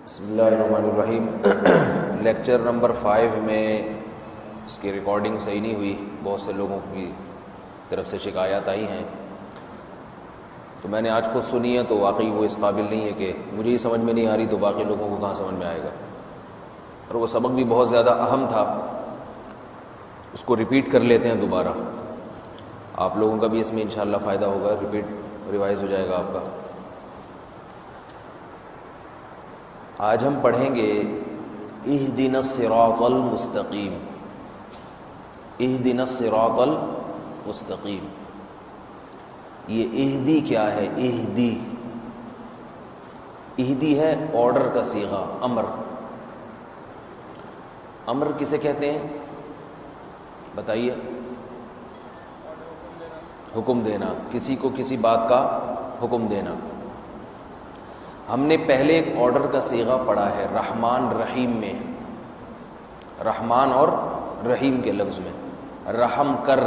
بسم اللہ الرحمن الرحیم۔ لیکچر نمبر 5 میں اس کی ریکارڈنگ صحیح نہیں ہوئی، بہت سے لوگوں کی طرف سے شکایات آئی ہیں، تو میں نے آج خود سنی ہے، تو واقعی وہ اس قابل نہیں ہے کہ مجھے ہی سمجھ میں نہیں آ رہی تو باقی لوگوں کو کہاں سمجھ میں آئے گا، اور وہ سبق بھی بہت زیادہ اہم تھا، اس کو ریپیٹ کر لیتے ہیں دوبارہ، آپ لوگوں کا بھی اس میں انشاءاللہ فائدہ ہوگا، ریپیٹ ریوائز ہو جائے گا آپ کا۔ آج ہم پڑھیں گے اہدنا الصراط المستقیم۔ اہدنا الصراط المستقیم، یہ اہدی کیا ہے؟ اہدی، اہدی ہے آرڈر کا صیغہ، امر۔ امر کسے کہتے ہیں بتائیے؟ حکم دینا، کسی کو کسی بات کا حکم دینا۔ ہم نے پہلے ایک آرڈر کا صیغہ پڑھا ہے رحمان رحیم میں، رحمان اور رحیم کے لفظ میں، رحم کر،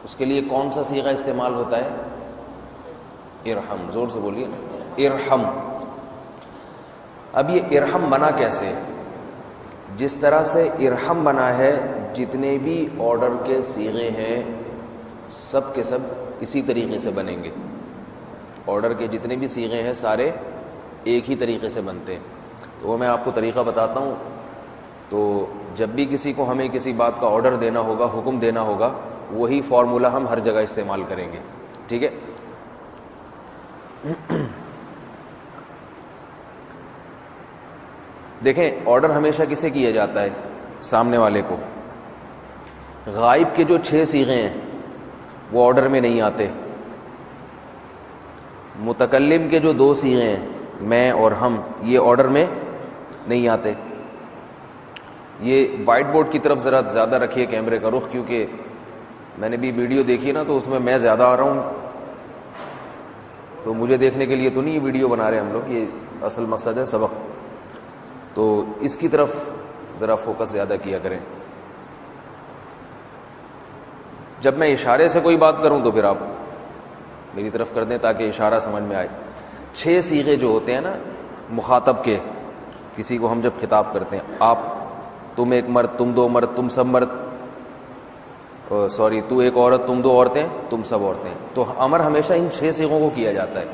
اس کے لیے کون سا صیغہ استعمال ہوتا ہے؟ ارحم، زور سے بولیے، ارحم۔ اب یہ ارحم بنا کیسے؟ جس طرح سے ارحم بنا ہے، جتنے بھی آرڈر کے صیغے ہیں سب کے سب اسی طریقے سے بنیں گے، آرڈر کے جتنے بھی صیغے ہیں سارے ایک ہی طریقے سے بنتے ہیں۔ تو وہ میں آپ کو طریقہ بتاتا ہوں، تو جب بھی کسی کو ہمیں کسی بات کا آرڈر دینا ہوگا، حکم دینا ہوگا، وہی فارمولہ ہم ہر جگہ استعمال کریں گے، ٹھیک ہے؟ دیکھیں، آرڈر ہمیشہ کسے کیا جاتا ہے؟ سامنے والے کو۔ غائب کے جو 6 صیغے ہیں وہ آرڈر میں نہیں آتے، متکلم کے جو 2 صیغے ہیں میں اور ہم، یہ آرڈر میں نہیں آتے۔ یہ وائٹ بورڈ کی طرف ذرا زیادہ رکھیے کیمرے کا رخ، کیونکہ میں نے بھی ویڈیو دیکھی نا تو اس میں زیادہ آ رہا ہوں، تو مجھے دیکھنے کے لیے تو نہیں یہ ویڈیو بنا رہے ہم لوگ، یہ اصل مقصد ہے سبق، تو اس کی طرف ذرا فوکس زیادہ کیا کریں۔ جب میں اشارے سے کوئی بات کروں تو پھر آپ میری طرف کر دیں تاکہ اشارہ سمجھ میں آئے۔ 6 صیغے جو ہوتے ہیں نا مخاطب کے، کسی کو ہم جب خطاب کرتے ہیں، آپ، تم ایک مرد، تم 2 مرد، تم سب مرد، تو ایک عورت، تم 2 عورتیں، تم سب عورتیں، تو امر ہمیشہ ان 6 صیغوں کو کیا جاتا ہے،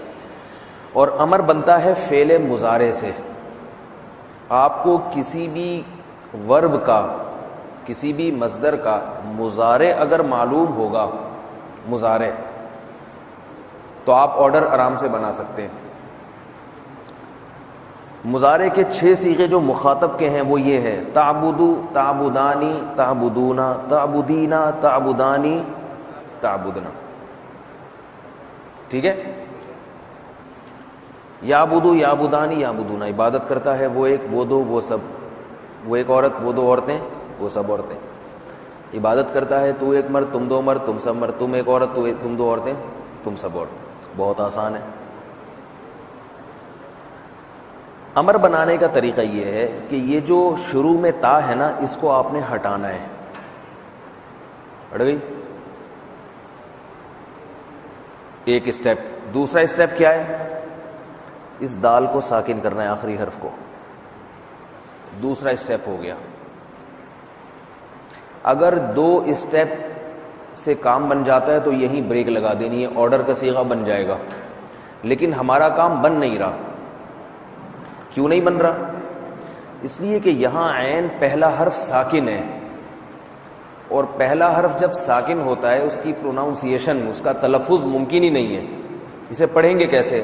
اور امر بنتا ہے فعل مضارع سے۔ آپ کو کسی بھی ورب کا، کسی بھی مصدر کا مضارع اگر معلوم ہوگا، مضارع، تو آپ آرڈر آرام سے بنا سکتے ہیں۔ مضارع کے 6 صیغے جو مخاطب کے ہیں وہ یہ ہے: تعبدو، تعبدانی، تعبدونا، تعبدینا، تعبدانی، تعبدنا، ٹھیک ہے؟ یعبدو، یعبدانی، یعبدونا، عبادت کرتا ہے وہ ایک، وہ 2، وہ سب، وہ ایک عورت، وہ 2 عورتیں، وہ سب عورتیں۔ عبادت کرتا ہے تو ایک مرد، تم 2 مرد، تم سب مرد، تم ایک عورت، تم 2 عورتیں، تم سب عورتیں۔ بہت آسان ہے۔ امر بنانے کا طریقہ یہ ہے کہ یہ جو شروع میں تا ہے نا، اس کو آپ نے ہٹانا ہے، ہٹ گئی، ایک اسٹیپ۔ دوسرا اسٹیپ کیا ہے؟ اس دال کو ساکن کرنا ہے، آخری حرف کو، دوسرا اسٹیپ ہو گیا۔ اگر 2 اسٹیپ سے کام بن جاتا ہے تو یہیں بریک لگا دینی ہے، آرڈر کا صیغہ بن جائے گا، لیکن ہمارا کام بن نہیں رہا۔ کیوں نہیں بن رہا؟ اس لیے کہ یہاں عین پہلا حرف ساکن ہے، اور پہلا حرف جب ساکن ہوتا ہے اس کی پروناؤنسیشن، اس کا تلفظ ممکن ہی نہیں ہے۔ اسے پڑھیں گے کیسے؟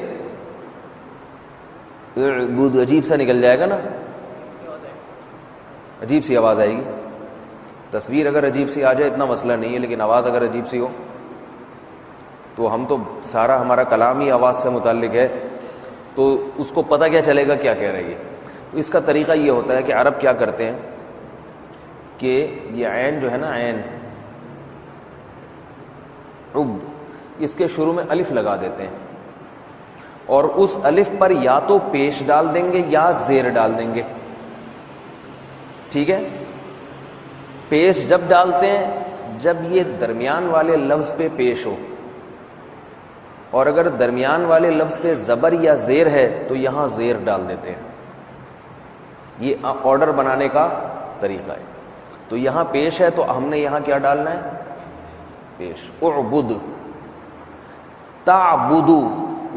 عجیب سا نکل جائے گا نا، عجیب سی آواز آئے گی۔ تصویر اگر عجیب سی آ جائے اتنا مسئلہ نہیں ہے، لیکن آواز اگر عجیب سی ہو تو ہم تو سارا ہمارا کلام ہی آواز سے متعلق ہے، تو اس کو پتہ کیا چلے گا کیا کہہ رہی ہے؟ تو اس کا طریقہ یہ ہوتا ہے کہ عرب کیا کرتے ہیں کہ یہ عین جو ہے نا، عین، عبد، اس کے شروع میں الف لگا دیتے ہیں، اور اس الف پر یا تو پیش ڈال دیں گے یا زیر ڈال دیں گے، ٹھیک ہے؟ پیش جب ڈالتے ہیں جب یہ درمیان والے لفظ پہ پیش ہو، اور اگر درمیان والے لفظ پہ زبر یا زیر ہے تو یہاں زیر ڈال دیتے ہیں. یہ آرڈر بنانے کا طریقہ ہے. تو یہاں پیش ہے تو ہم نے یہاں کیا ڈالنا ہے؟ پیش. اعبد تعبدو،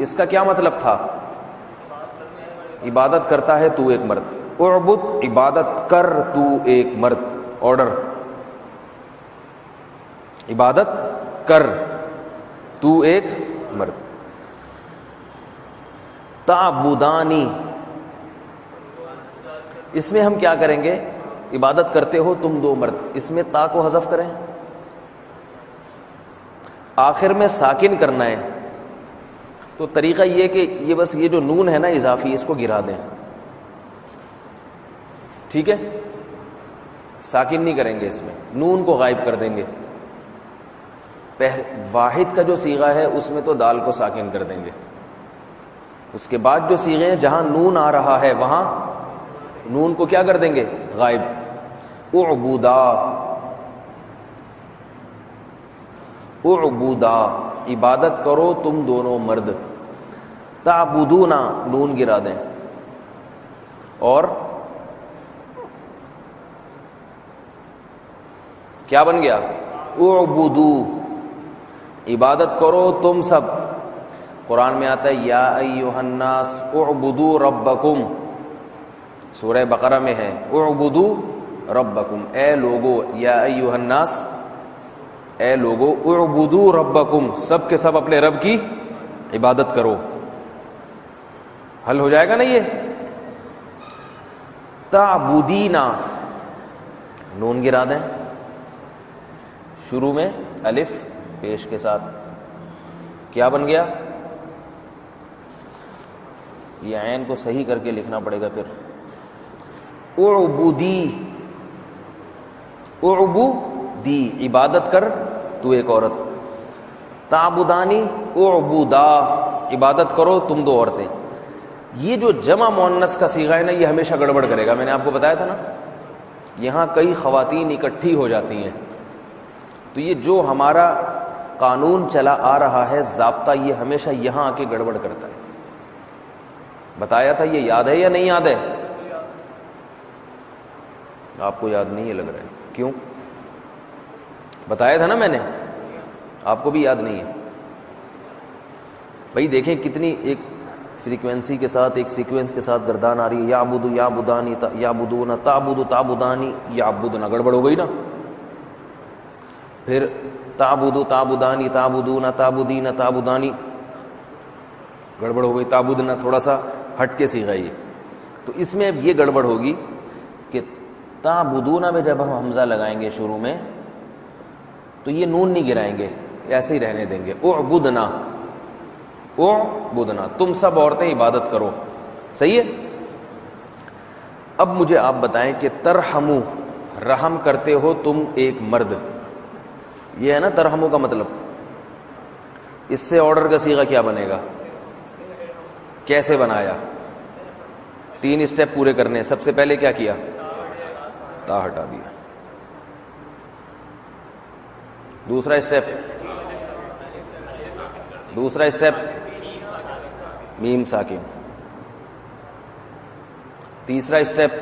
اس کا کیا مطلب تھا؟ عبادت کرتا ہے تو ایک مرد. اعبد عبادت کر تو ایک مرد. آرڈر، عبادت کر تو ایک مرد. تعبدانی، اس میں ہم کیا کریں گے؟ عبادت کرتے ہو تم دو مرد، اس میں تا کو حذف کریں، آخر میں ساکن کرنا ہے. تو طریقہ یہ کہ یہ بس یہ جو نون ہے نا اضافی، اس کو گرا دیں. ٹھیک ہے، ساکن نہیں کریں گے، اس میں نون کو غائب کر دیں گے. واحد کا جو صیغہ ہے اس میں تو دال کو ساکن کر دیں گے. اس کے بعد جو صیغے ہیں جہاں نون آ رہا ہے وہاں نون کو کیا کر دیں گے؟ غائب. اعبدا اعبدا عبادت کرو تم دونوں مرد. تعبدون نون گرا دیں. اور کیا بن گیا؟ اعبدو عبادت کرو تم سب. قرآن میں آتا ہے یا ایھا الناس اعبدوا ربکم، سورہ بقرہ میں ہے اعبدوا ربکم، اے لوگو، یا ایھا الناس اے لوگو، اعبدوا ربکم سب کے سب اپنے رب کی عبادت کرو. حل ہو جائے گا نا یہ؟ تعبدینا نون گرا دیں، شروع میں الف پیش کے ساتھ. کیا بن گیا؟ یہ عین کو صحیح کر کے لکھنا پڑے گا پھر. اعبدی اعبدی عبادت کر تو ایک عورت. تعبدانی اعبدا عبادت کرو تم دو عورتیں. یہ جو جمع مؤنث کا صیغہ ہے نا یہ ہمیشہ گڑبڑ کرے گا. میں نے آپ کو بتایا تھا نا یہاں کئی خواتین اکٹھی ہو جاتی ہیں، تو یہ جو ہمارا قانون چلا آ رہا ہے ضابطہ، یہ ہمیشہ یہاں آ کے گڑبڑ کرتا ہے. بتایا تھا، یہ یاد ہے یا نہیں یاد ہے؟ آپ کو یاد نہیں ہے لگ رہا ہے. کیوں؟ بتایا تھا نا میں نے، آپ کو بھی یاد نہیں ہے. بھائی دیکھیں کتنی ایک فریکوینسی کے ساتھ، ایک سیکوینس کے ساتھ گردان آ رہی ہے. یعبدو یعبدانی یعبدون تعبدو تعبدانی یعبدنا، گڑبڑ ہو گئی نا. پھر تعبدو تعبدانی تعبدون تعبدین تعبدانی، گڑبڑ ہو گئی. تعبدنا تھوڑا سا ہٹ کے صیغہ یہ. تو اس میں اب یہ گڑبڑ ہوگی کہ تعبدون میں جب ہم حمزہ لگائیں گے شروع میں تو یہ نون نہیں گرائیں گے، ایسے ہی رہنے دیں گے. اعبدنا اعبدنا تم سب عورتیں عبادت کرو. صحیح ہے. اب مجھے آپ بتائیں کہ ترحمو رحم کرتے ہو تم ایک مرد، یہ ہے نا ترحمو کا مطلب. اس سے آرڈر کا صیغہ کیا بنے گا؟ کیسے بنایا؟ 3 اسٹیپ پورے کرنے. سب سے پہلے کیا کیا؟ تا ہٹا دیا. دوسرا اسٹیپ میم ساکن. تیسرا اسٹیپ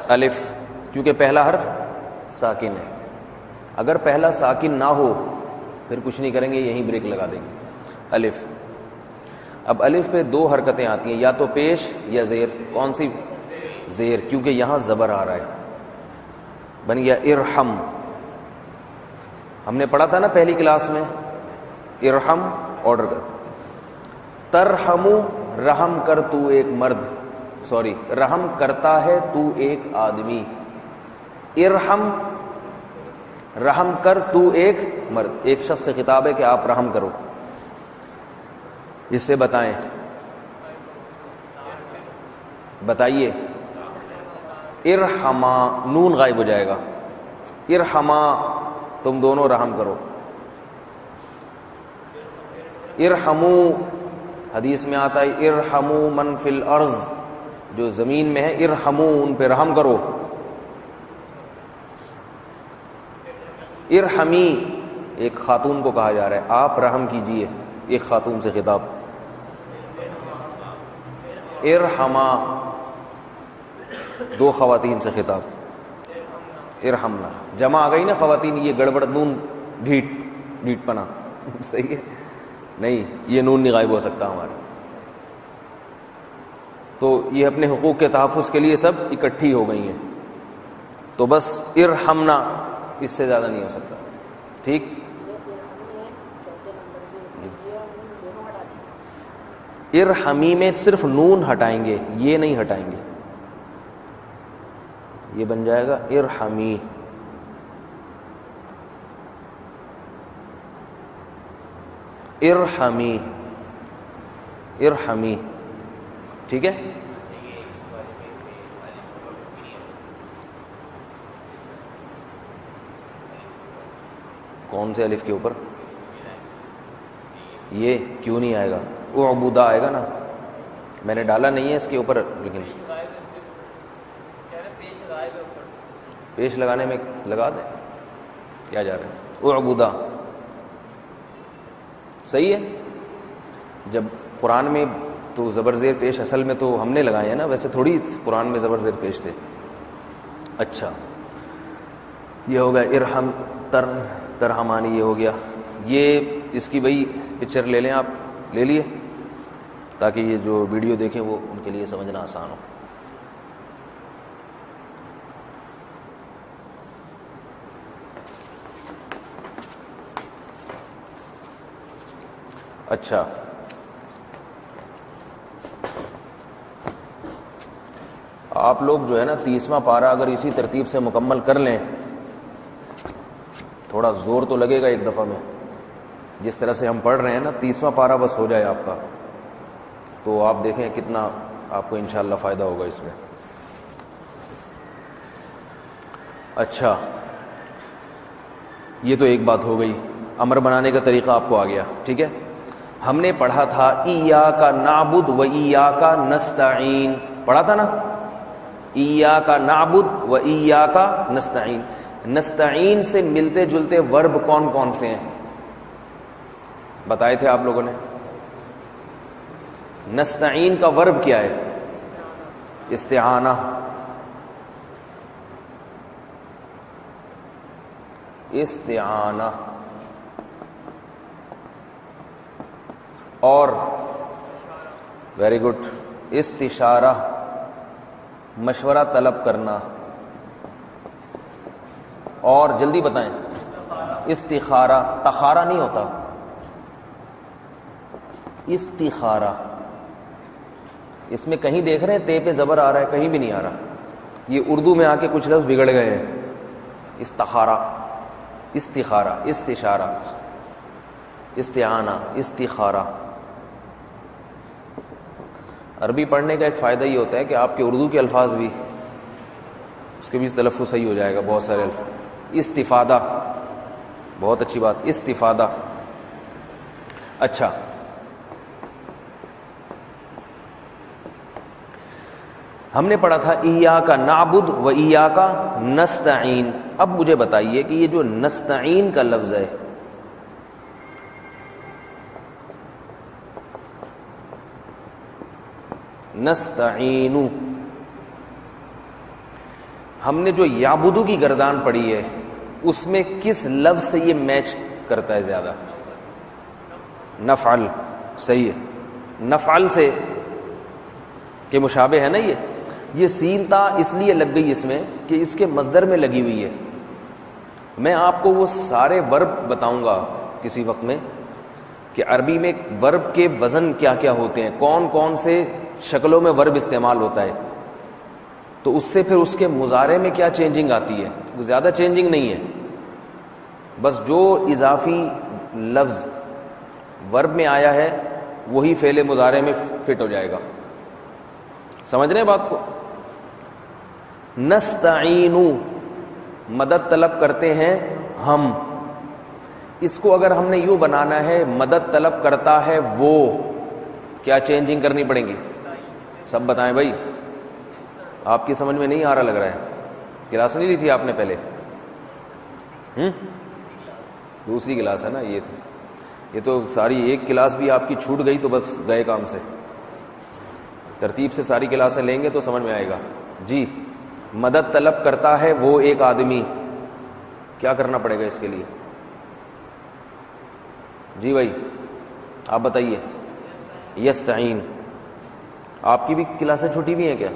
الف، کیونکہ پہلا حرف ساکن ہے. اگر پہلا ساکن نہ ہو پھر کچھ نہیں کریں گے، یہیں بریک لگا دیں گے. الف. اب الف پہ 2 حرکتیں آتی ہیں، یا تو پیش یا زیر. کون سی؟ زیر، کیونکہ یہاں زبر آ رہا ہے. بن گیا ارحم. ہم نے پڑھا تھا نا پہلی کلاس میں، ارحم آرڈر کر. ترحمو رحم کر تو ایک مرد، سوری رحم کرتا ہے تو ایک آدمی. ارحم رحم کر تو ایک مرد، ایک شخص سے خطاب ہے کہ آپ رحم کرو. اس سے بتائیں، بتائیے. ارحما نون غائب ہو جائے گا. ارحما تم دونوں رحم کرو. ارحمو حدیث میں آتا ہے ارحمو من فی الارض، جو زمین میں ہے ارحمو ان پہ رحم کرو. ارحمی ایک خاتون کو کہا جا رہا ہے آپ رحم کیجئے. ایک خاتون سے خطاب. ارحما, دو خواتین سے خطاب. ارحمنا, جمع آ گئی نا خواتین, یہ گڑبڑ نون ڈھیٹ پنا صحیح ہے نہیں, یہ نون نہیں غائب ہو سکتا ہمارا. تو یہ اپنے حقوق کے تحفظ کے لیے سب اکٹھی ہو گئی ہیں, تو بس ارحمنا, اس سے زیادہ نہیں ہو سکتا. ٹھیک, ارحمی میں صرف نون ہٹائیں گے, یہ نہیں ہٹائیں گے, یہ بن جائے گا ارحمی. ارحمی, ارحمی, ٹھیک ہے. کون سے الف کے اوپر؟ یہ کیوں نہیں آئے گا؟ اعبدا آئے گا نا, میں نے ڈالا نہیں ہے اس کے اوپر, لیکن پیش لگانے میں لگا دیں, کیا جا رہا ہے؟ اعبدا صحیح ہے. جب قرآن میں تو زبر زیر پیش اصل میں تو ہم نے لگائے ہیں نا, ویسے تھوڑی قرآن میں زبر زیر پیش تھے. اچھا, یہ ہو گیا ارحم ترحمانی, یہ ہو گیا. یہ اس کی بھائی پکچر لے لیں آپ, لے لیے, تاکہ یہ جو ویڈیو دیکھیں وہ ان کے لیے سمجھنا آسان ہو. اچھا, آپ لوگ جو ہے نا 30واں پارہ اگر اسی ترتیب سے مکمل کر لیں, تھوڑا زور تو لگے گا ایک دفعہ میں, جس طرح سے ہم پڑھ رہے ہیں نا 30واں پارہ بس ہو جائے آپ کا, تو آپ دیکھیں کتنا آپ کو انشاءاللہ فائدہ ہوگا اس میں. اچھا, یہ تو ایک بات ہو گئی, امر بنانے کا طریقہ آپ کو آ گیا. ٹھیک ہے, ہم نے پڑھا تھا ایاک نعبد و ایاک نستعین, پڑھا تھا نا, ایاک نعبد و ایاک نستعین. نستعین سے ملتے جلتے ورب کون کون سے ہیں بتائے تھے آپ لوگوں نے؟ نستعین کا ورب کیا ہے؟ استعانہ. استعانہ. اور ویری گڈ, استشارہ, مشورہ طلب کرنا. اور جلدی بتائیں, استخارہ. تخارہ نہیں ہوتا, استخارہ. اس میں کہیں دیکھ رہے ہیں تے پہ زبر آ رہا ہے, کہیں بھی نہیں آ رہا. یہ اردو میں آ کے کچھ لفظ بگڑ گئے ہیں. استخارہ, استخارہ, استشارہ, استعانہ, استخارہ. عربی پڑھنے کا ایک فائدہ یہ ہوتا ہے کہ آپ کے اردو کے الفاظ بھی, اس کے بھی تلفظ صحیح ہو جائے گا, بہت سارے الفاظ. استفادہ, بہت اچھی بات, استفادہ. اچھا, ہم نے پڑھا تھا ایاک نعبد و ایاک نستعین. اب مجھے بتائیے کہ یہ جو نستعین کا لفظ ہے, نستعین, ہم نے جو یعبدو کی گردان پڑھی ہے اس میں کس لفظ سے یہ میچ کرتا ہے زیادہ؟ نفعل. صحیح ہے, نفعل سے, کہ مشابہ ہے نا. یہ سین تا اس لیے لگ گئی اس میں کہ اس کے مصدر میں لگی ہوئی ہے. میں آپ کو وہ سارے ورب بتاؤں گا کسی وقت میں کہ عربی میں ورب کے وزن کیا کیا ہوتے ہیں, کون کون سے شکلوں میں ورب استعمال ہوتا ہے, تو اس سے پھر اس کے مضارع میں کیا چینجنگ آتی ہے. وہ زیادہ چینجنگ نہیں ہے, بس جو اضافی لفظ ورب میں آیا ہے وہی فعل مضارع میں فٹ ہو جائے گا. سمجھ رہے ہیں بات کو؟ نستعین, مدد طلب کرتے ہیں ہم. اس کو اگر ہم نے یوں بنانا ہے مدد طلب کرتا ہے وہ, کیا چینجنگ کرنی پڑیں گی؟ سب بتائیں بھائی, آپ کی سمجھ میں نہیں آ رہا لگ رہا ہے. کلاس نہیں لی تھی آپ نے پہلے؟ دوسری کلاس ہے نا یہ تھی. یہ تو ساری ایک کلاس بھی آپ کی چھوٹ گئی تو بس گئے کام سے. ترتیب سے ساری کلاسیں لیں گے تو سمجھ میں آئے گا. جی مدد طلب کرتا ہے وہ ایک آدمی, کیا کرنا پڑے گا اس کے لیے؟ جی بھائی آپ بتائیے. یستعین. آپ کی بھی کلاسیں چھوٹی بھی ہیں کیا؟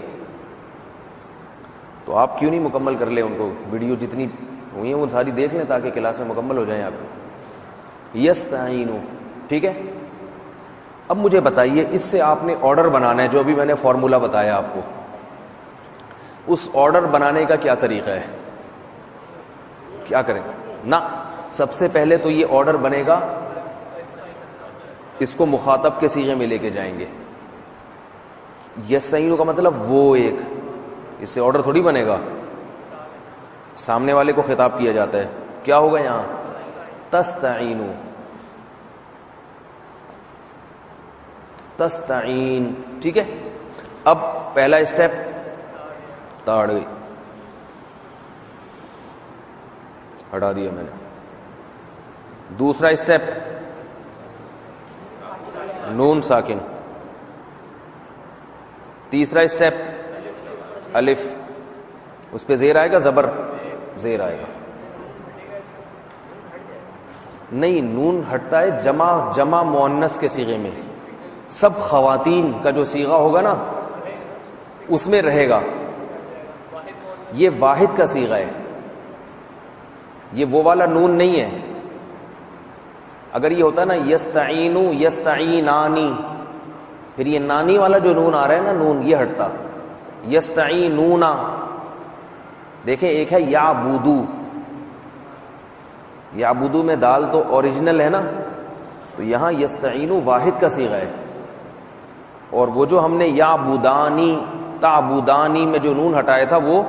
تو آپ کیوں نہیں مکمل کر لیں ان کو؟ ویڈیو جتنی ہوئی ہیں وہ ساری دیکھ لیں تاکہ کلاسیں مکمل ہو جائیں آپ کی. یستعین, ٹھیک ہے. اب مجھے بتائیے اس سے آپ نے آرڈر بنانا ہے, جو ابھی میں نے فارمولا بتایا آپ کو, اس آرڈر بنانے کا کیا طریقہ ہے؟ کیا کریں نا؟ سب سے پہلے تو یہ آرڈر بنے گا, اس کو مخاطب کے صیغے میں لے کے جائیں گے. یستعین کا مطلب وہ ایک, اس سے آرڈر تھوڑی بنے گا, سامنے والے کو خطاب کیا جاتا ہے. کیا ہوگا یہاں؟ تستعین. تستعین, ٹھیک ہے. اب پہلا اسٹیپ تاڑ گئی, ہٹا دیا میں نے. دوسرا اسٹیپ نون ساکن. تیسرا اسٹیپ الف, اس پہ زیر آئے گا, زبر زیر آئے گا. نہیں, نون ہٹتا ہے جمع مؤنث کے صیغے میں. سب خواتین کا جو صیغہ ہوگا نا اس میں رہے گا. یہ واحد کا صیغہ ہے, یہ وہ والا نون نہیں ہے. اگر یہ ہوتا نا یستعینو یستعینانی, پھر یہ نانی والا جو نون آ رہا ہے نا, نون یہ ہٹتا. یستعینونا, دیکھیں ایک ہے یعبدو, یعبدو میں دال تو اوریجنل ہے نا, تو یہاں یستعینو واحد کا صیغہ ہے. اور وہ جو ہم نے یعبدانی تعبدانی میں جو نون ہٹایا تھا وہ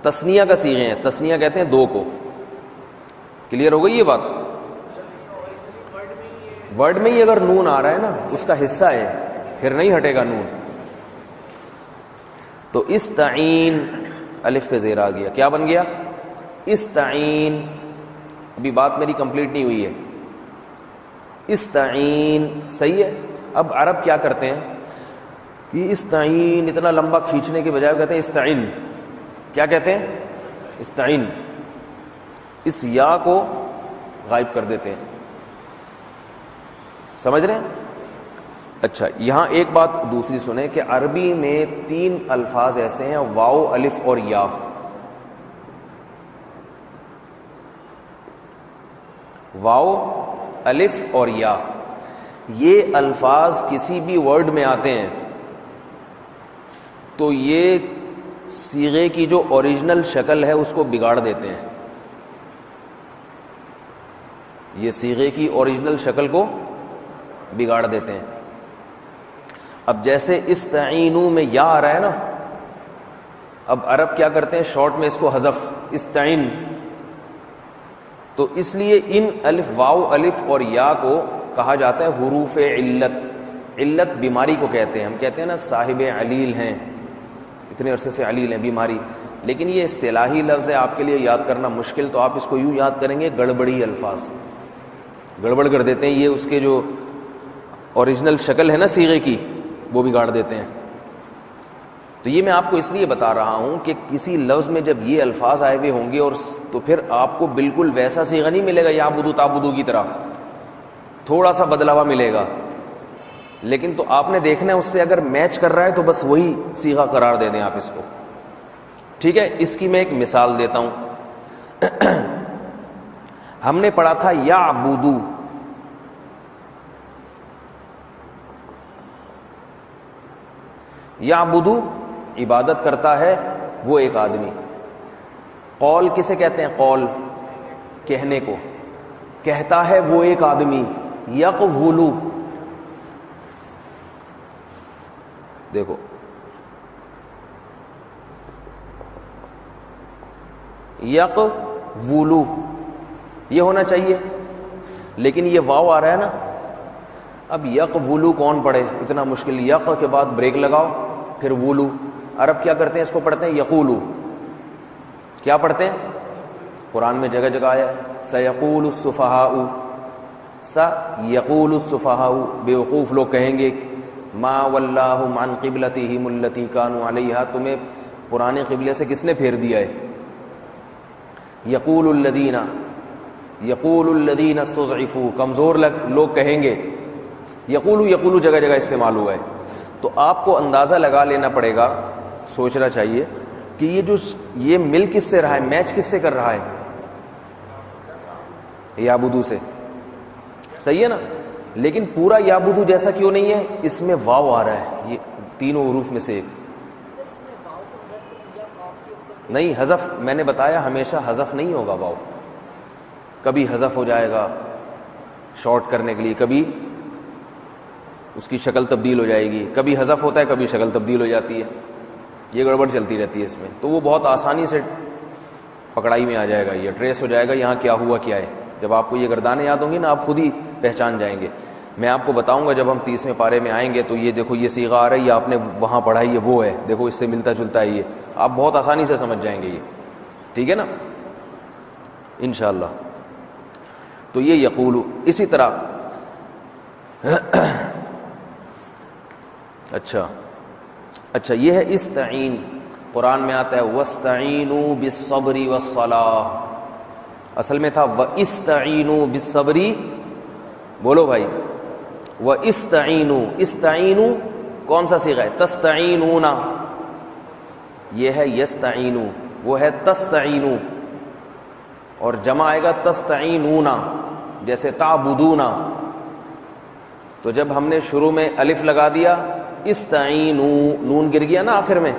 تثنیہ کا صیغے ہیں. تثنیہ کہتے ہیں دو کو. کلیئر ہو گئی یہ بات؟ ورڈ میں ہی اگر نون آ رہا ہے نا اس کا حصہ ہے, پھر نہیں ہٹے گا نون. تو استعین, الف پہ زیر آ گیا, کیا بن گیا؟ استعین. ابھی بات میری کمپلیٹ نہیں ہوئی ہے. استعین صحیح ہے. اب عرب کیا کرتے ہیں کہ استعین اتنا لمبا کھینچنے کے بجائے کہتے ہیں استعین. کیا کہتے ہیں؟ استعین. اس یا کو غائب کر دیتے ہیں. سمجھ رہے ہیں؟ اچھا, یہاں ایک بات دوسری سنیں کہ عربی میں 3 الفاظ ایسے ہیں, واو, الف اور یا. واو, الف اور یا, یہ الفاظ کسی بھی ورڈ میں آتے ہیں تو یہ صیغے کی جو اوریجنل شکل ہے اس کو بگاڑ دیتے ہیں. یہ صیغے کی اوریجنل شکل کو بگاڑ دیتے ہیں. اب جیسے استعینو میں یا آ رہا ہے نا, اب عرب کیا کرتے ہیں, شارٹ میں اس کو حذف, استعین. تو اس لیے ان الف, واو, الف اور یا کو کہا جاتا ہے حروف علت. علت بیماری کو کہتے ہیں. ہم کہتے ہیں نا صاحب علیل ہیں, اتنے عرصے سے علیل ہیں, بیماری. لیکن یہ اصطلاحی لفظ ہے, آپ کے لیے یاد کرنا مشکل, تو آپ اس کو یوں یاد کریں گے گڑبڑی الفاظ. گڑبڑ کر دیتے ہیں, یہ اس کے جو اوریجنل شکل ہے نا صیغے کی وہ بگاڑ دیتے ہیں. تو یہ میں آپ کو اس لیے بتا رہا ہوں کہ کسی لفظ میں جب یہ الفاظ آئے ہوئے ہوں گے اور تو پھر آپ کو بالکل ویسا صیغہ نہیں ملے گا یعبدو تعبدو کی طرح, تھوڑا سا بدلا ہوا ملے گا. لیکن تو آپ نے دیکھنا ہے اس سے اگر میچ کر رہا ہے تو بس وہی صیغہ قرار دے دیں آپ اس کو. ٹھیک ہے, اس کی میں ایک مثال دیتا ہوں. ہم نے پڑھا تھا یعبدو, یعبدو عبادت کرتا ہے وہ ایک آدمی. قول کسے کہتے ہیں؟ قول کہنے کو. کہتا ہے وہ ایک آدمی. یقولو, دیکھو یقولو یہ ہونا چاہیے, لیکن یہ واو آ رہا ہے نا. اب یقولو کون پڑھے, اتنا مشکل. یق کے بعد بریک لگاؤ, پھر ولو. عرب کیا کرتے ہیں, اس کو پڑھتے ہیں یقولو. کیا پڑھتے ہیں؟ قرآن میں جگہ جگہ آیا ہے سیقول السفہاء, سَيَقُولُ السُّفَهَاءُ بیوقوف لوگ کہیں گے ما وَلَّاهُمْ عَنْ قِبْلَتِهِمُ الَّتِي كَانُوا عَلَيْهَا تمہیں پرانے قبلے سے کس نے پھیر دیا ہے. یقول الذین استضعفوا کمزور لوگ کہیں گے. یقول جگہ جگہ استعمال ہوا ہے. تو آپ کو اندازہ لگا لینا پڑے گا, سوچنا چاہیے کہ یہ مل کس سے رہا ہے, میچ کس سے کر رہا ہے, یعبدو سے. صحیح ہے نا. لیکن پورا یعبدو جیسا کیوں نہیں ہے, اس میں واو آ رہا ہے, یہ تینوں حروف میں سے نہیں. حذف میں نے بتایا ہمیشہ حذف نہیں ہوگا واو, کبھی حذف ہو جائے گا شارٹ کرنے کے لیے, کبھی اس کی شکل تبدیل ہو جائے گی, کبھی حذف ہوتا ہے کبھی شکل تبدیل ہو جاتی ہے, یہ گڑبڑ چلتی رہتی ہے اس میں. تو وہ بہت آسانی سے پکڑائی میں آ جائے گا, یہ ٹریس ہو جائے گا یہاں کیا ہوا کیا ہے. جب آپ کو یہ گردانیں یاد ہوں گی نا آپ خود ہی پہچان جائیں گے. میں آپ کو بتاؤں گا جب ہم 30ویں پارے میں آئیں گے تو یہ دیکھو یہ صیغہ آ رہا ہے, یہ آپ نے وہاں پڑھا ہے, یہ وہ ہے, دیکھو اس سے ملتا جلتا ہے, یہ آپ بہت آسانی سے سمجھ جائیں گے یہ. ٹھیک ہے نا انشاءاللہ. تو یہ یقول اسی طرح اچھا یہ ہے استعین. قرآن میں آتا ہے وَاسْتَعِینُوا بِالصَّبْرِ وَالصَّلَاةِ, اصل میں تھا وَاسْتَعِینُوا بِالصَّبْرِ. بولو بھائی وَاسْتَعِینُوا. استعینوا کون سا صیغہ ہے, تستعینون. یہ ہے یستعینوا, وہ ہے تستعینوا, اور جمع آئے گا تستعینون جیسے تعبدون. تو جب ہم نے شروع میں الف لگا دیا استعینوا, نون گر گیا نا آخر میں,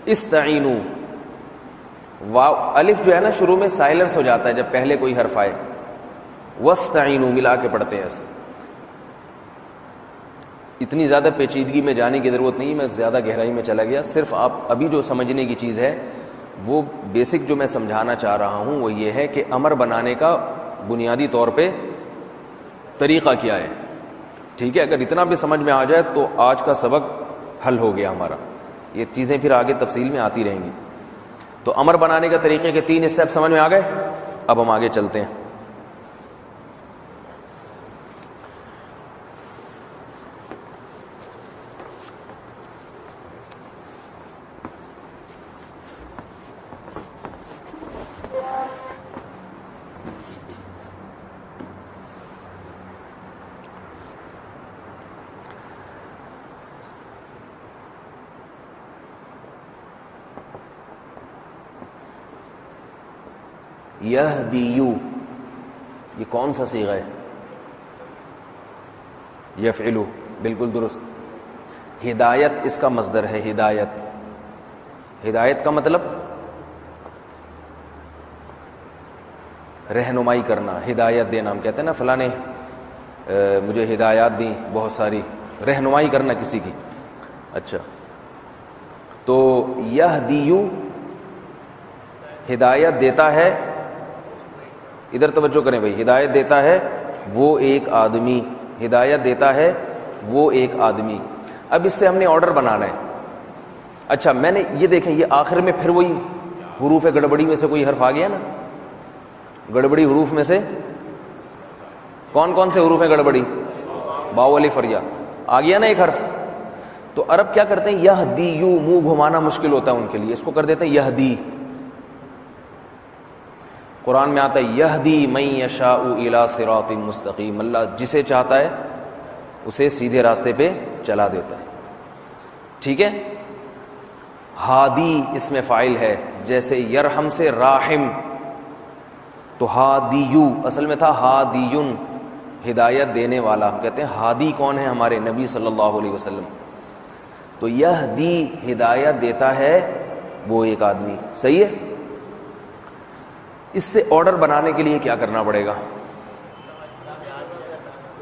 استعینوا. واو الف جو ہے نا شروع میں سائلنس ہو جاتا ہے جب پہلے کوئی حرف آئے. واستعینوا ملا کے پڑھتے ہیں ایسے. اتنی زیادہ پیچیدگی میں جانے کی ضرورت نہیں, میں زیادہ گہرائی میں چلا گیا. صرف آپ ابھی جو سمجھنے کی چیز ہے وہ بیسک جو میں سمجھانا چاہ رہا ہوں وہ یہ ہے کہ امر بنانے کا بنیادی طور پہ طریقہ کیا ہے. ٹھیک ہے, اگر اتنا بھی سمجھ میں آ جائے تو آج کا سبق حل ہو گیا ہمارا. یہ چیزیں پھر آگے تفصیل میں آتی رہیں گی. تو امر بنانے کا طریقے کے 3 اسٹیپ سمجھ میں آ گئے. اب ہم آگے چلتے ہیں. یہدیو یہ کون سا صیغہ ہے, یفعلو, بالکل درست. ہدایت اس کا مصدر ہے. ہدایت, ہدایت کا مطلب رہنمائی کرنا, ہدایت دینا. ہم کہتے ہیں نا فلاں نے مجھے ہدایات دی بہت ساری, رہنمائی کرنا کسی کی. اچھا تو یہدیو ہدایت دیتا ہے. ادھر توجہ کریں بھائی, ہدایت دیتا ہے وہ ایک آدمی, ہدایت دیتا ہے وہ ایک آدمی. اب اس سے ہم نے آرڈر بنانا ہے. اچھا میں نے یہ دیکھیں یہ آخر میں پھر وہی حروف گڑبڑی میں سے کوئی حرف آ گیا نا. گڑبڑی حروف میں سے کون کون سے حروف ہیں گڑبڑی, باء الف اور یا, آ گیا نا ایک حرف. تو عرب کیا کرتے ہیں یہدیو, منہ گھمانا مشکل ہوتا ہے ان کے لیے, اس کو کر دیتے ہیں یہدی. قرآن میں آتا ہے یہدی من یشاء الی صراط مستقیم, اللہ جسے چاہتا ہے اسے سیدھے راستے پہ چلا دیتا ہے. ٹھیک ہے. ہادی اس میں فاعل ہے, جیسے یرحم سے راحم, تو ہادیو اصل میں تھا ہادیون, ہدایت دینے والا. ہم کہتے ہیں ہادی کون ہے, ہمارے نبی صلی اللہ علیہ وسلم. تو یہدی ہدایت دیتا ہے وہ ایک آدمی. صحیح ہے. اس سے آرڈر بنانے کے لیے کیا کرنا پڑے گا؟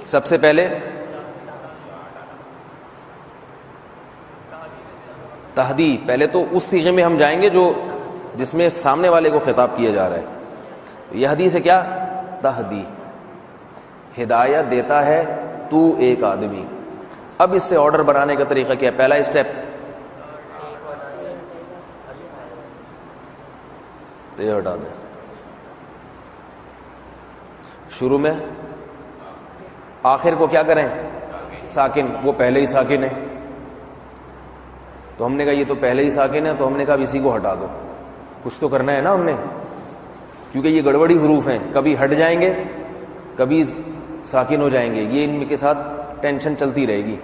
سب سے پہلے تہدی. پہلے تو اس صیغے میں ہم جائیں گے جو جس میں سامنے والے کو خطاب کیا جا رہا ہے. یہدی سے کیا, تہدی, ہدایت دیتا ہے تو ایک آدمی. اب اس سے آرڈر بنانے کا طریقہ کیا ہے؟ پہلا اسٹیپ تو یہ ہٹا دیں, شروع میں آخر کو کیا کریں؟ ساکن. وہ پہلے ہی ساکن ہے. تو ہم نے کہا یہ تو پہلے ہی ساکن ہے, تو ہم نے کہا اسی کو ہٹا دو. کچھ تو کرنا ہے نا ہم نے, کیونکہ یہ گڑبڑی حروف ہیں, کبھی ہٹ جائیں گے کبھی ساکن ہو جائیں گے, یہ ان کے ساتھ ٹینشن چلتی رہے گی.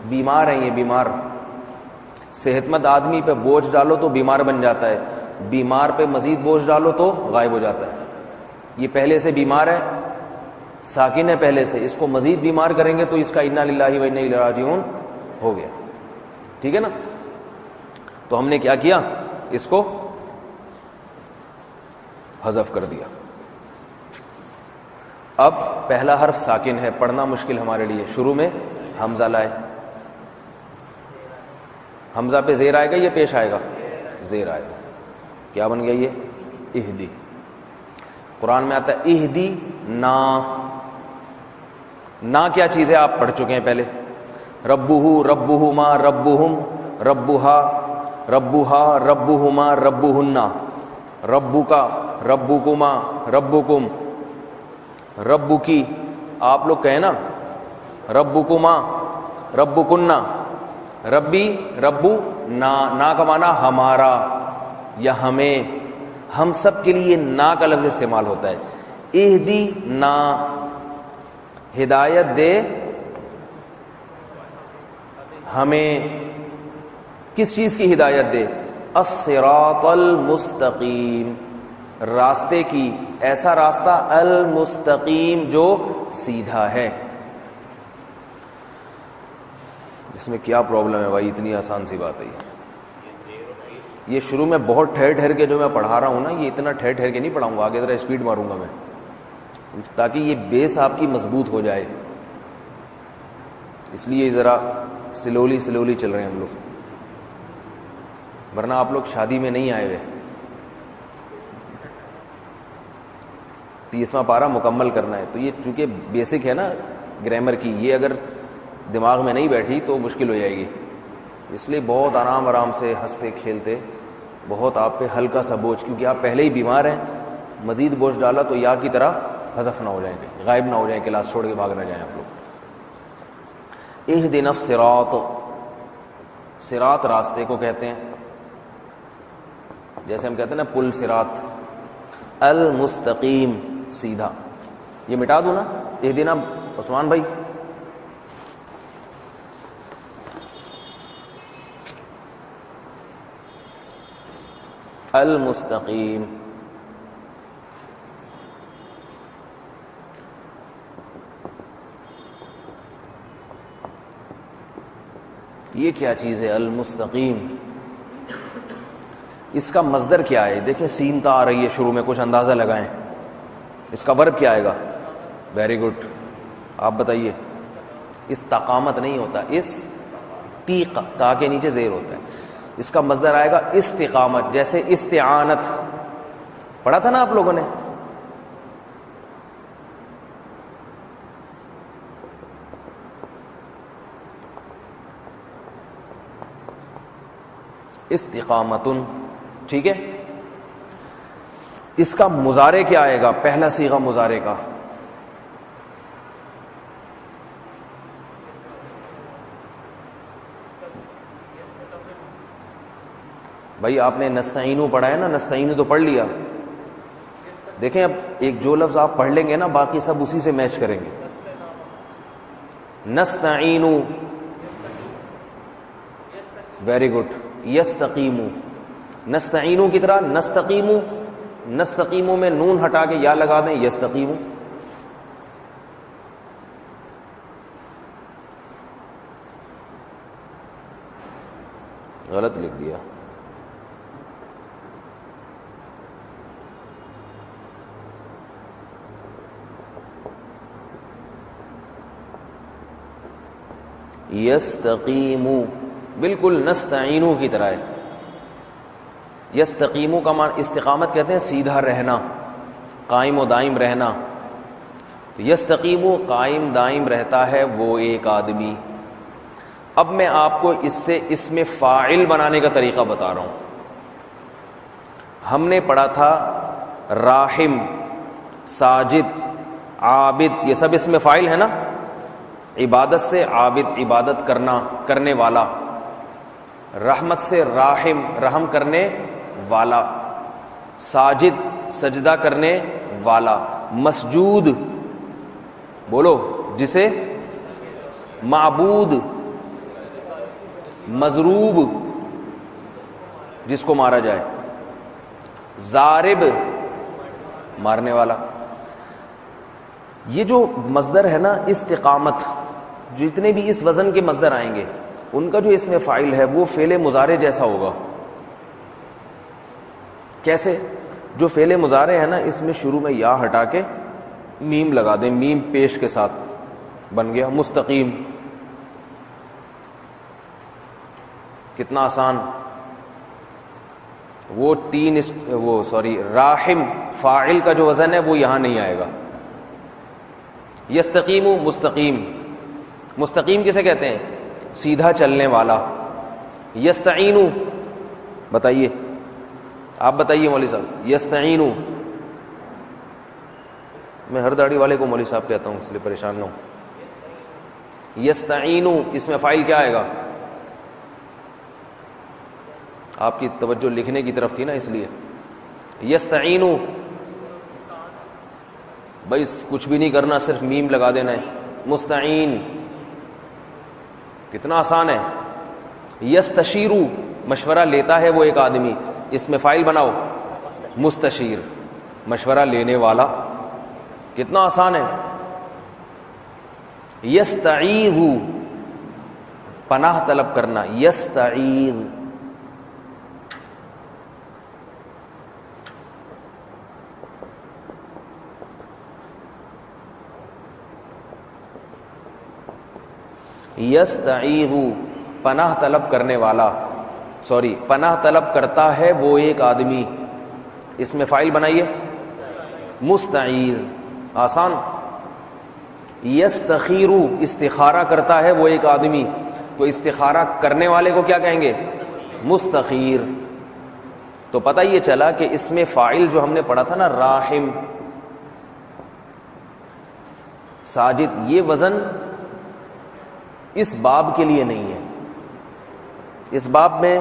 بیمار ہیں یہ, بیمار. صحت مند آدمی پہ بوجھ ڈالو تو بیمار بن جاتا ہے, بیمار پہ مزید بوجھ ڈالو تو غائب ہو جاتا ہے. یہ پہلے سے بیمار ہے, ساکن ہے پہلے سے, اس کو مزید بیمار کریں گے تو اس کا انا للہ و انا الیہ راجعون ہو گیا. ٹھیک ہے نا. تو ہم نے کیا کیا, اس کو حذف کر دیا. اب پہلا حرف ساکن ہے, پڑھنا مشکل ہمارے لیے. شروع میں حمزہ لائے, حمزہ پہ زیر آئے گا, یہ پیش آئے گا, زیر آئے گا. کیا بن گیا یہ؟ اہدی. قرآن میں آتا ہے اہدی نا. نا کیا چیز ہے آپ پڑھ چکے ہیں پہلے. ربہ ربہما ربہم ربہا ربہا ربہما ربہن. ربکا ربکما ربکم. رب کی آپ لوگ کہیں نا, ربکما ربکننا. ربی ربو نا, نا کا معنی ہمارا یا ہمیں, ہم سب کے لیے نا کا لفظ استعمال ہوتا ہے. اہدی نا, ہدایت دے ہمیں. کس چیز کی ہدایت دے؟ الصراط المستقیم, راستے کی, ایسا راستہ المستقیم جو سیدھا ہے. اس میں کیا پرابلم ہے بھائی؟ اتنی آسان سی بات ہے یہ شروع میں بہت ٹھہر ٹھہر کے جو میں پڑھا رہا ہوں نا, یہ اتنا ٹھہر ٹھہر کے نہیں پڑھاؤں گا, آگے ذرا اسپیڈ ماروں گا میں, تاکہ یہ بیس آپ کی مضبوط ہو جائے. اس لیے ذرا سلولی سلولی چل رہے ہیں ہم لوگ, ورنہ آپ لوگ شادی میں نہیں آئے ہوئے. 30واں پارہ مکمل کرنا ہے, تو یہ چونکہ بیسک ہے نا گرامر کی, یہ اگر دماغ میں نہیں بیٹھی تو مشکل ہو جائے گی. اس لیے بہت آرام آرام سے ہنستے کھیلتے, بہت آپ پہ ہلکا سا بوجھ, کیونکہ آپ پہلے ہی بیمار ہیں, مزید بوجھ ڈالا تو یا کی طرح حذف نہ ہو جائیں گے, غائب نہ ہو جائیں, کلاس چھوڑ کے بھاگ نہ جائیں آپ لوگ. اہدنا الصراط, صراط راستے کو کہتے ہیں, جیسے ہم کہتے ہیں نا پل صراط. المستقیم سیدھا. یہ مٹا دوں نا اہدنا عثمان بھائی؟ المستقیم. یہ کیا چیز ہے المستقیم؟ اس کا مصدر کیا ہے؟ دیکھیں سین تا آ رہی ہے شروع میں, کچھ اندازہ لگائیں. اس کا ورب کیا آئے گا؟ ویری گڈ, آپ بتائیے. استقامت نہیں ہوتا, اس تیق, تا کے نیچے زیر ہوتا ہے. اس کا مصدر آئے گا استقامت, جیسے استعانت پڑھا تھا نا آپ لوگوں نے. استقامتن, ٹھیک ہے. اس کا مضارع کیا آئے گا؟ پہلا صیغہ مضارع کا بھائی آپ نے نستعینو پڑھا ہے نا, نستعینو تو پڑھ لیا. دیکھیں اب ایک جو لفظ آپ پڑھ لیں گے نا, باقی سب اسی سے میچ کریں گے. نستعینو, ویری گڈ. یستقیمو, نستعینو کی طرح نستقیمو, نستقیمو میں نون ہٹا کے یا لگا دیں, یستقیمو. غلط لکھ دیا. یستقیمو بالکل نستعینو کی طرح ہے. یستقیمو کا معنی استقامت کہتے ہیں سیدھا رہنا, قائم و دائم رہنا. تو یستقیمو قائم دائم رہتا ہے وہ ایک آدمی. اب میں آپ کو اس سے اس میں فاعل بنانے کا طریقہ بتا رہا ہوں. ہم نے پڑھا تھا راحم, ساجد, عابد, یہ سب اس میں فاعل ہے نا. عبادت سے عابد عبادت کرنے والا، رحمت سے راحم رحم کرنے والا، ساجد سجدہ کرنے والا، مسجود بولو جسے معبود، مضروب جس کو مارا جائے، ضارب مارنے والا۔ یہ جو مصدر ہے نا استقامت، جتنے بھی اس وزن کے مصدر آئیں گے ان کا جو اس میں فاعل ہے وہ فعل مضارع جیسا ہوگا۔ کیسے؟ جو فعل مضارع ہے نا اس میں شروع میں یا ہٹا کے میم لگا دیں، میم پیش کے ساتھ، بن گیا مستقیم۔ کتنا آسان۔ وہ راحم فاعل کا جو وزن ہے وہ یہاں نہیں آئے گا۔ یستقیم مستقیم، مستقیم کسے کہتے ہیں؟ سیدھا چلنے والا۔ یستعین، بتائیے آپ بتائیے مولوی صاحب، یستعین، میں ہر داڑھی والے کو مولوی صاحب کہتا ہوں اس لیے پریشان نہ ہوں۔ یستعین اس میں فاعل کیا آئے گا؟ آپ کی توجہ لکھنے کی طرف تھی نا اس لیے۔ یستعین، بھائی کچھ بھی نہیں کرنا، صرف میم لگا دینا ہے۔ مستعین، کتنا آسان ہے۔ یستشیر، مشورہ لیتا ہے وہ ایک آدمی، اس میں فاعل بناؤ مستشیر، مشورہ لینے والا، کتنا آسان ہے۔ یستعیذ، پناہ طلب کرنا، یستعیذ۔ یستعیذ، پناہ طلب کرنے والا، پناہ طلب کرتا ہے وہ ایک آدمی، اس میں فاعل بنائیے مستعیذ، آسان۔ یستخیر، استخارہ کرتا ہے وہ ایک آدمی، تو استخارہ کرنے والے کو کیا کہیں گے؟ مستخیر۔ تو پتہ یہ چلا کہ اس میں فاعل جو ہم نے پڑھا تھا نا راحم، ساجد، یہ وزن اس باب کے لیے نہیں ہے۔ اس باب میں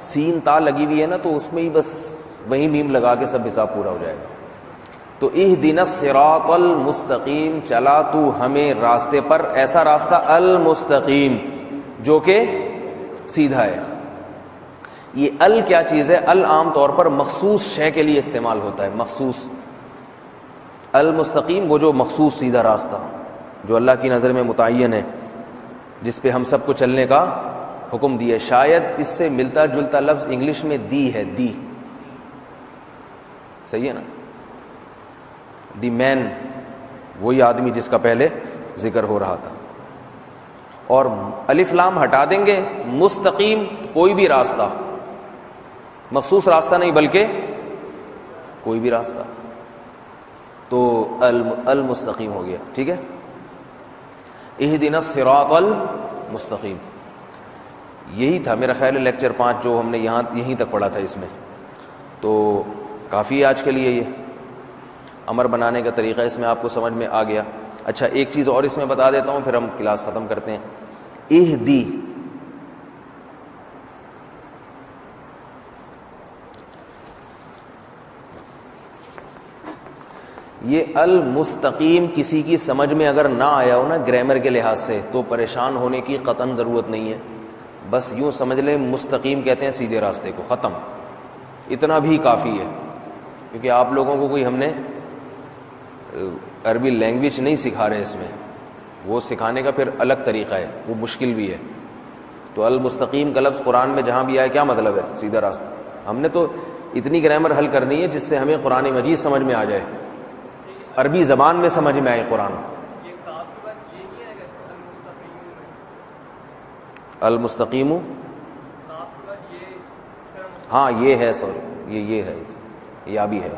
سین تا لگی ہوئی ہے نا، تو اس میں ہی بس وہی میم لگا کے سب حساب پورا ہو جائے گا۔ تو اہدنا الصراط المستقیم، چلا تو ہمیں راستے پر، ایسا راستہ المستقیم جو کہ سیدھا ہے۔ یہ ال کیا چیز ہے؟ ال عام طور پر مخصوص شے کے لیے استعمال ہوتا ہے، مخصوص۔ المستقیم وہ جو مخصوص سیدھا راستہ جو اللہ کی نظر میں متعین ہے، جس پہ ہم سب کو چلنے کا حکم دیا۔ شاید اس سے ملتا جلتا لفظ انگلش میں دی ہے، دی، صحیح ہے نا؟ دی مین، وہی آدمی جس کا پہلے ذکر ہو رہا تھا۔ اور الف لام ہٹا دیں گے، مستقیم کوئی بھی راستہ، مخصوص راستہ نہیں بلکہ کوئی بھی راستہ، تو المستقیم ہو گیا، ٹھیک ہے۔ اہدنا الصراط المستقیم، یہی تھا میرا خیال ہے لیکچر 5 جو ہم نے یہیں تک پڑھا تھا۔ اس میں تو کافی ہے آج کے لیے، یہ امر بنانے کا طریقہ اس میں آپ کو سمجھ میں آ گیا۔ اچھا ایک چیز اور اس میں بتا دیتا ہوں، پھر ہم کلاس ختم کرتے ہیں۔ اہدی، یہ المستقیم کسی کی سمجھ میں اگر نہ آیا ہو نا گرامر کے لحاظ سے، تو پریشان ہونے کی قطعاً ضرورت نہیں ہے، بس یوں سمجھ لیں مستقیم کہتے ہیں سیدھے راستے کو، ختم، اتنا بھی کافی ہے۔ کیونکہ آپ لوگوں کو کوئی ہم نے عربی لینگویج نہیں سکھا رہے اس میں، وہ سکھانے کا پھر الگ طریقہ ہے، وہ مشکل بھی ہے۔ تو المستقیم کا لفظ قرآن میں جہاں بھی آئے کیا مطلب ہے؟ سیدھا راستہ۔ ہم نے تو اتنی گرامر حل کرنی ہے جس سے ہمیں قرآن مجید سمجھ میں آ جائے، عربی زبان میں سمجھ میں آئے قرآن۔ المستقیم، ہاں یہ ہے، سوری یہ ہے، یا بھی ہے،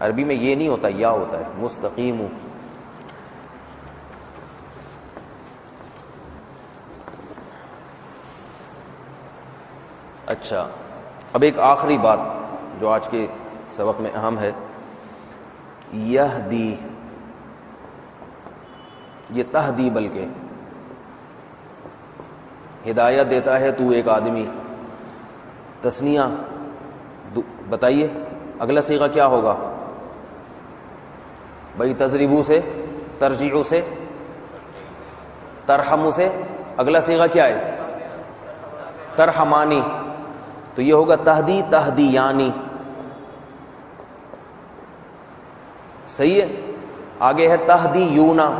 عربی میں یہ نہیں ہوتا، یا ہوتا ہے مستقیم۔ اچھا اب ایک آخری بات جو آج کے سبق میں اہم ہے، یہدی، یہ تہدی بلکہ ہدایت دیتا ہے تو ایک آدمی. تثنیہ بتائیے اگلا صیغہ کیا ہوگا بھائی؟ تضریبو سے، ترجیعو سے، ترحمو سے. اگلا صیغہ کیا ہے؟ ترحمانی. تو یہ ہوگا تہدی تہدیانی. صحیح ہے. آگے ہے تہدیونا.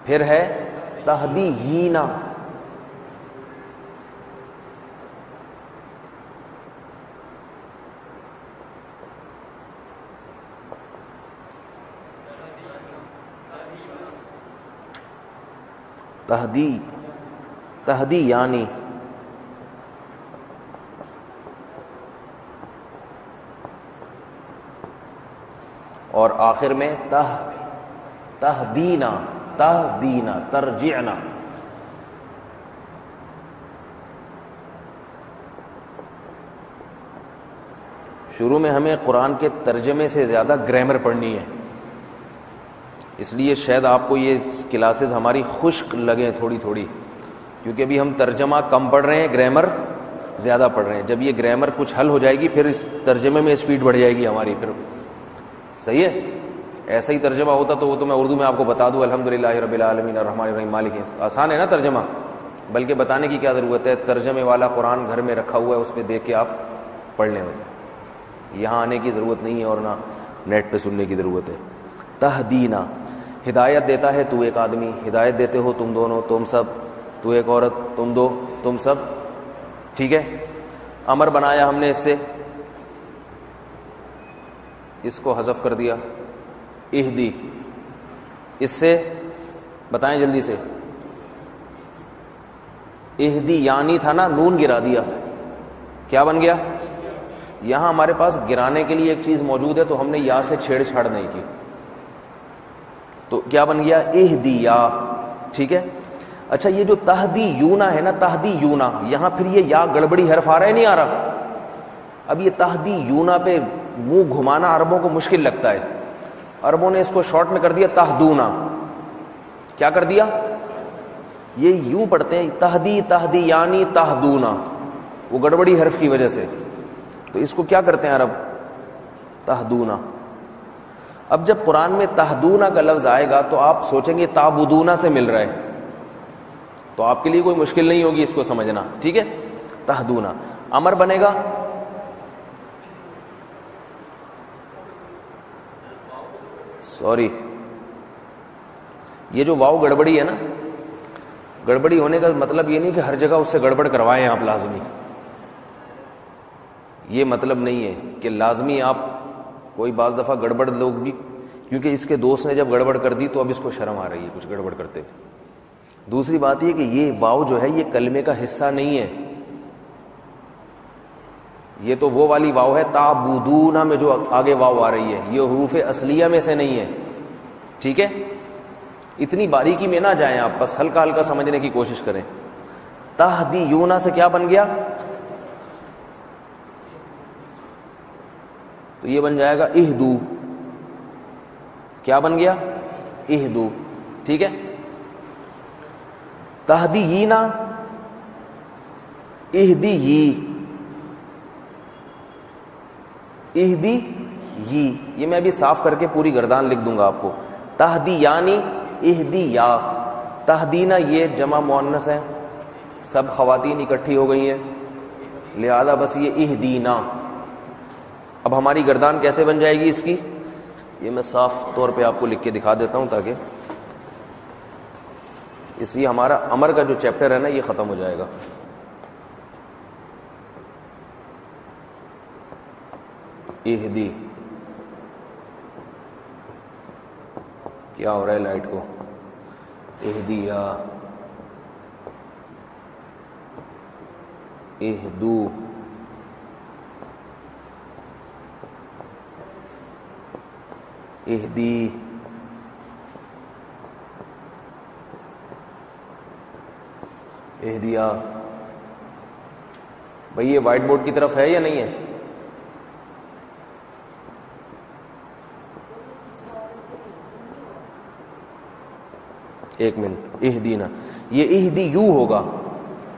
پھر ہے تہدیینا. تہدیانی. اور آخر میں تہدینا. تہدینا ترجعنا. شروع میں ہمیں قرآن کے ترجمے سے زیادہ گرامر پڑھنی ہے، اس لیے شاید آپ کو یہ کلاسز ہماری خشک لگیں تھوڑی تھوڑی، کیونکہ ابھی ہم ترجمہ کم پڑھ رہے ہیں، گرامر زیادہ پڑھ رہے ہیں. جب یہ گرامر کچھ حل ہو جائے گی پھر اس ترجمے میں اسپیڈ بڑھ جائے گی ہماری. پھر صحیح ہے. ایسا ہی ترجمہ ہوتا تو وہ تو میں اردو میں آپ کو بتا دوں الحمدللہ رب العالمین الرحمن الرحیم مالک. آسان ہے نا ترجمہ، بلکہ بتانے کی کیا ضرورت ہے؟ ترجمے والا قرآن گھر میں رکھا ہوا ہے، اس پہ دیکھ کے آپ پڑھ لیں. یہاں آنے کی ضرورت نہیں ہے اور نہ نیٹ پہ سننے کی ضرورت ہے. تہدینا. ہدایت دیتا ہے تو ایک آدمی. ہدایت دیتے ہو تم دونوں، تم سب. تو ایک عورت، تم دو، تم سب. ٹھیک ہے. امر بنایا ہم نے اس سے، اس کو حذف کر دیا. اہدی. اس سے بتائیں جلدی سے. اہدی یعنی تھا نا، نون گرا دیا. کیا بن گیا؟ یہاں ہمارے پاس گرانے کے لیے ایک چیز موجود ہے تو ہم نے یا سے چھیڑ چھاڑ نہیں کی، تو کیا بن گیا؟ اہدیا. ٹھیک ہے. اچھا یہ جو تہدیونا ہے نا، تہدیونا، یہاں پھر یہ یا گڑبڑی حرف آ رہا ہے نہیں آ رہا؟ اب یہ تہدیونا پہ منہ گھمانا عربوں کو مشکل لگتا ہے. عربوں نے اس کو شارٹ میں کر دیا تہدونا. کیا کر دیا؟ یہ یوں پڑھتے ہیں تہدی تہدیانی تہدونا، وہ گڑبڑی حرف کی وجہ سے. تو اس کو کیا کرتے ہیں عرب؟ تہدونا. اب جب قرآن میں تہدونا کا لفظ آئے گا تو آپ سوچیں گے تعبدونا سے مل رہا ہے، تو آپ کے لیے کوئی مشکل نہیں ہوگی اس کو سمجھنا. ٹھیک ہے. تہدونا امر بنے گا. سوری، یہ جو واو گڑبڑی ہے نا، گڑبڑی ہونے کا مطلب یہ نہیں کہ ہر جگہ اس سے گڑبڑ کروائیں آپ لازمی. یہ مطلب نہیں ہے کہ لازمی آپ کوئی بعض دفعہ گڑبڑ لوگ بھی، کیونکہ اس کے دوست نے جب گڑبڑ کر دی تو اب اس کو شرم آ رہی ہے کچھ گڑبڑ کرتے ہوئے. دوسری بات یہ کہ یہ واو جو ہے یہ کلمے کا حصہ نہیں ہے. یہ تو وہ والی واو ہے تعبدون میں جو آگے واو آ رہی ہے، یہ حروف اصلیہ میں سے نہیں ہے. ٹھیک ہے. اتنی باریکی میں نہ جائیں آپ، بس ہلکا ہلکا سمجھنے کی کوشش کریں. تہدیونا سے کیا بن گیا؟ تو یہ بن جائے گا اہدو. کیا بن گیا؟ اہدو. ٹھیک ہے. تہدیینا، اہدی، اہدی یہ میں ابھی صاف کر کے پوری گردان لکھ دوں گا آپ کو. تہدیانی، اہدیا. تہدینا یہ جمع مؤنث ہے، سب خواتین اکٹھی ہو گئی ہیں، لہذا بس یہ اہدینا. اب ہماری گردان کیسے بن جائے گی اس کی؟ یہ میں صاف طور پہ آپ کو لکھ کے دکھا دیتا ہوں تاکہ اس لیے ہمارا امر کا جو چیپٹر ہے نا یہ ختم ہو جائے گا. اہدی. کیا ہو رہا ہے لائٹ کو؟ اہدیا، اہدو. اہدی. اہدیا. بھئی یہ وائٹ بورڈ کی طرف ہے یا نہیں ہے؟ ایک منٹ، اہدینا، یہ اہدی یو ہوگا،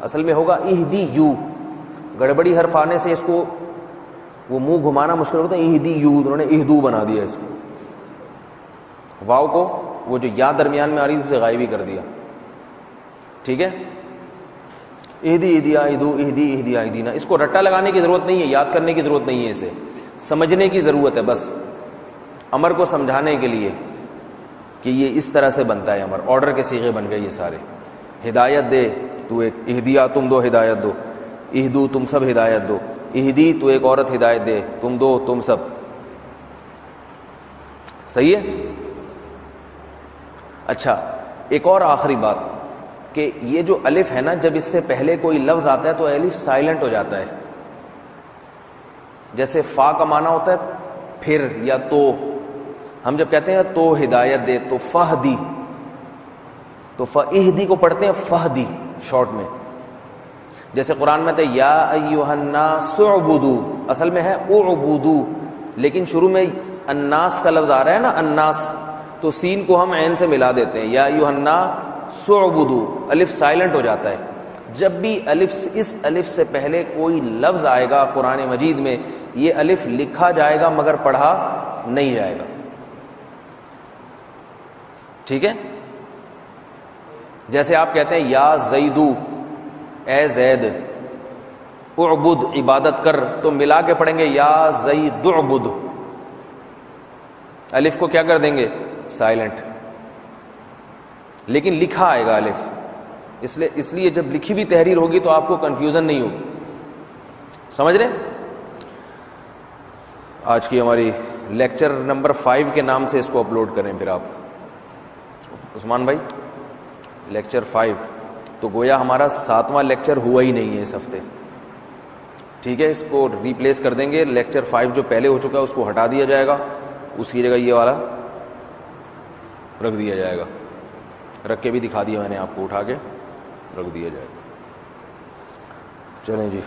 اصل میں ہوگا اہدی یو، گڑبڑی حرف آنے سے اس کو وہ منہ گھمانا مشکل ہوتا ہے، اہدی یو، انہوں نے اہدو بنا دیا اس کو، واو کو وہ جو یا درمیان میں آ رہی اسے غائب ہی کر دیا. ٹھیک ہے، اہدی اہدیا اہدو اہدی اہدیا اہدینا، اس کو رٹا لگانے کی ضرورت نہیں ہے، یاد کرنے کی ضرورت نہیں ہے، اسے سمجھنے کی ضرورت ہے بس، امر کو سمجھانے کے لیے کہ یہ اس طرح سے بنتا ہے امر، آرڈر کے صیغے بن گئے یہ سارے. ہدایت دے تو ایک اہدیا تم دو ہدایت دو، اہدو تم سب ہدایت دو، اہدی تو ایک عورت ہدایت دے، تم دو تم سب. صحیح ہے. اچھا ایک اور آخری بات کہ یہ جو الف ہے نا، جب اس سے پہلے کوئی لفظ آتا ہے تو الف سائلنٹ ہو جاتا ہے. جیسے فا کا معنی ہوتا ہے پھر یا تو، ہم جب کہتے ہیں تو ہدایت دے تو فہدی، تو فہدی کو پڑھتے ہیں فہدی شارٹ میں. جیسے قرآن میں ہے یا ایھا الناس اعبدوا، اصل میں ہے اعبدوا، لیکن شروع میں الناس کا لفظ آ رہا ہے نا، الناس، تو سین کو ہم عین سے ملا دیتے ہیں، یا ایھا الناس اعبدوا، الف سائلنٹ ہو جاتا ہے. جب بھی اس الف سے پہلے کوئی لفظ آئے گا قرآن مجید میں، یہ الف لکھا جائے گا مگر پڑھا نہیں جائے گا. ٹھیک ہے، جیسے آپ کہتے ہیں یا زیدو، اے زید، اعبد عبادت کر، تو ملا کے پڑھیں گے یا زید اعبد، الف کو کیا کر دیں گے سائلنٹ، لیکن لکھا آئے گا الف، اس لیے جب لکھی بھی تحریر ہوگی تو آپ کو کنفیوژن نہیں ہوگی. سمجھ رہے؟ آج کی ہماری لیکچر نمبر 5 کے نام سے اس کو اپلوڈ کریں پھر آپ عثمان بھائی، لیکچر 5، تو گویا ہمارا 7واں لیکچر ہوا ہی نہیں ہے اس ہفتے. ٹھیک ہے، اس کو ریپلیس کر دیں گے، لیکچر 5 جو پہلے ہو چکا ہے اس کو ہٹا دیا جائے گا، اس کی جگہ یہ والا رکھ دیا جائے گا، رکھ کے بھی دکھا دیا میں نے آپ کو، اٹھا کے رکھ دیا جائے گا. چلیں جی.